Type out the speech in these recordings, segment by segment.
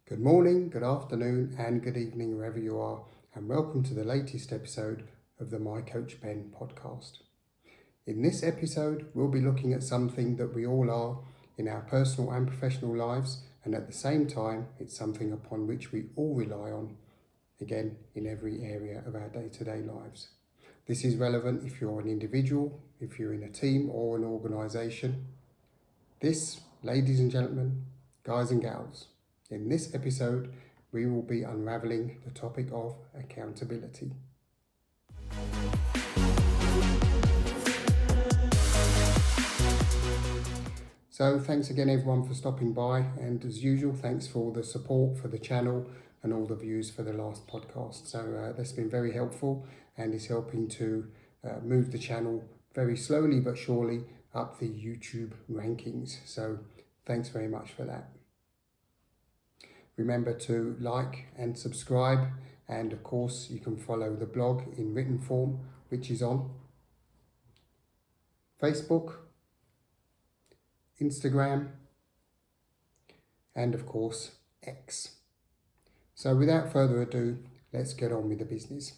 Good morning, good afternoon, and good evening wherever you are, and welcome to the latest episode of the My Coach Ben podcast. In this episode, we'll be looking at something that we all are in our personal and professional lives, and at the same time, it's something upon which we all rely on, again, in every area of our day-to-day lives. This is relevant if you're an individual, if you're in a team or an organisation. This, ladies and gentlemen, guys and gals, in this episode, we will be unravelling the topic of accountability. So thanks again everyone for stopping by, and as usual, thanks for all the support for the channel and all the views for the last podcast. So that's been very helpful and is helping to move the channel very slowly but surely up the YouTube rankings. So thanks very much for that. Remember to like and subscribe, and of course you can follow the blog in written form, which is on Facebook, Instagram, and of course X. So without further ado, let's get on with the business.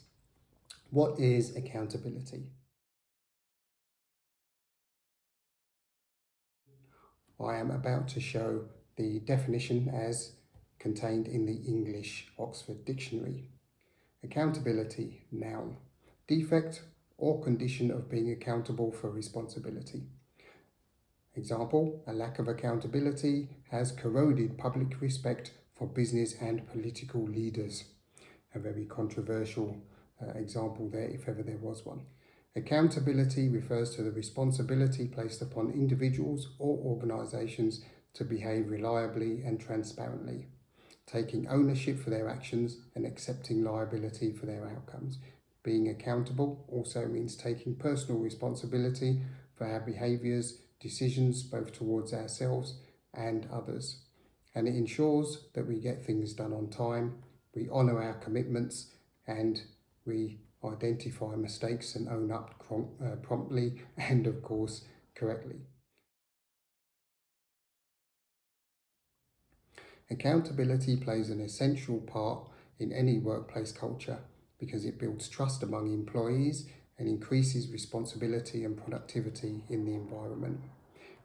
What is accountability? I am about to show the definition as contained in the English Oxford Dictionary. Accountability, noun, defect or condition of being accountable for responsibility. Example, a lack of accountability has corroded public respect for business and political leaders. A very controversial example there, if ever there was one. Accountability refers to the responsibility placed upon individuals or organisations to behave reliably and transparently, taking ownership for their actions and accepting liability for their outcomes. Being accountable also means taking personal responsibility for our behaviours, decisions, both towards ourselves and others. And it ensures that we get things done on time, we honour our commitments, and we identify mistakes and own up promptly and, of course, correctly. Accountability plays an essential part in any workplace culture because it builds trust among employees and increases responsibility and productivity in the environment.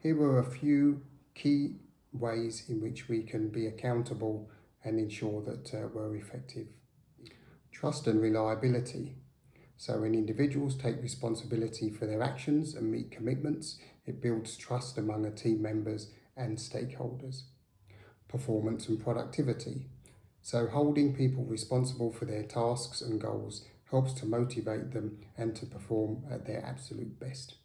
Here are a few key ways in which we can be accountable and ensure that we're effective. Trust and reliability. So when individuals take responsibility for their actions and meet commitments, it builds trust among team members and stakeholders. Performance and productivity. So holding people responsible for their tasks and goals helps to motivate them and to perform at their absolute best.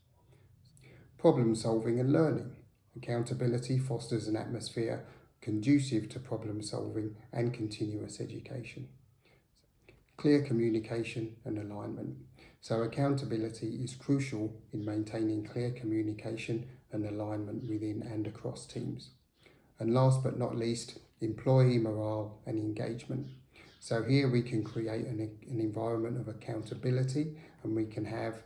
Problem solving and learning. Accountability fosters an atmosphere conducive to problem solving and continuous education. Clear communication and alignment. So accountability is crucial in maintaining clear communication and alignment within and across teams. And last but not least, employee morale and engagement. So here we can create an environment of accountability, and we can have,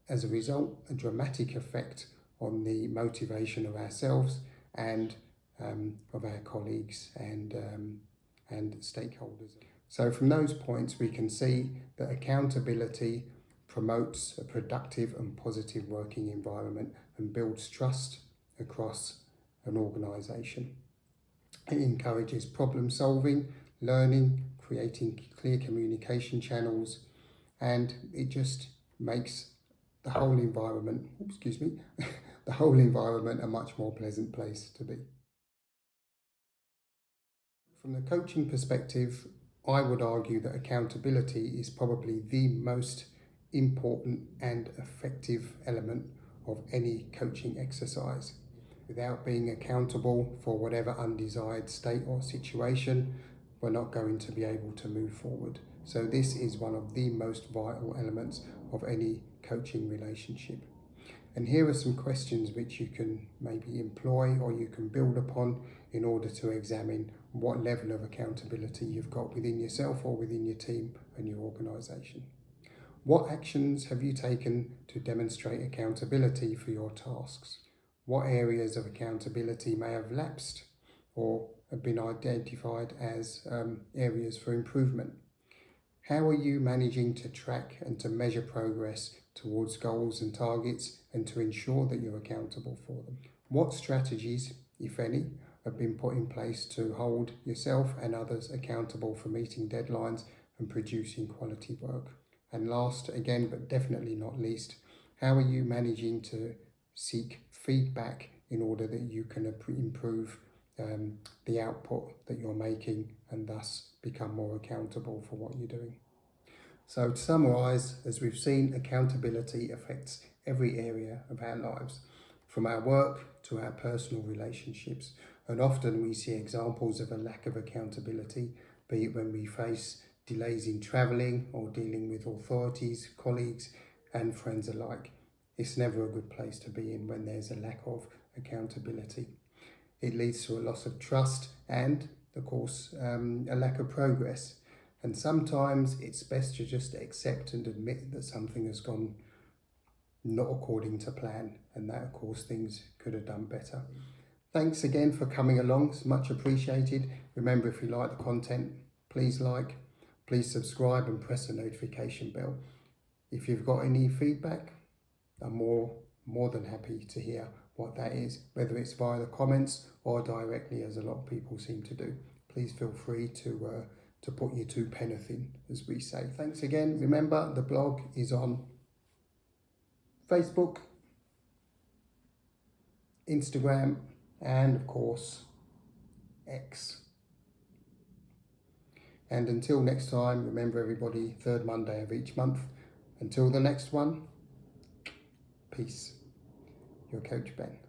as a result, a dramatic effect on the motivation of ourselves and of our colleagues and stakeholders. So from those points, we can see that accountability promotes a productive and positive working environment and builds trust across an organisation. It encourages problem solving, learning, creating clear communication channels, and it just makes the whole environment, the whole environment a much more pleasant place to be. From the coaching perspective, I would argue that accountability is probably the most important and effective element of any coaching exercise. Without being accountable for whatever undesired state or situation, we're not going to be able to move forward. So this is one of the most vital elements of any coaching relationship. And here are some questions which you can maybe employ or you can build upon in order to examine what level of accountability you've got within yourself or within your team and your organisation. What actions have you taken to demonstrate accountability for your tasks? What areas of accountability may have lapsed or have been identified as areas for improvement. How are you managing to track and to measure progress towards goals and targets and to ensure that you're accountable for them? What strategies, if any, have been put in place to hold yourself and others accountable for meeting deadlines and producing quality work? And last, again, but definitely not least, how are you managing to seek feedback in order that you can improve the output that you're making and thus become more accountable for what you're doing? So to summarise, as we've seen, accountability affects every area of our lives, from our work to our personal relationships. And often we see examples of a lack of accountability, be it when we face delays in travelling or dealing with authorities, colleagues and friends alike. It's never a good place to be in when there's a lack of accountability. It leads to a loss of trust and, of course, a lack of progress. And sometimes it's best to just accept and admit that something has gone not according to plan, and that, of course, things could have done better. Thanks again for coming along. It's much appreciated. Remember, if you like the content, please like, please subscribe and press the notification bell. If you've got any feedback, I'm more than happy to hear what that is, whether it's via the comments or directly, as a lot of people seem to do. Please feel free to put your 2 penneth in, as we say. Thanks again. Remember, the blog is on Facebook, Instagram, and of course, X. And until next time, remember everybody, 3rd Monday of each month. Until the next one, peace. Your Coach Ben.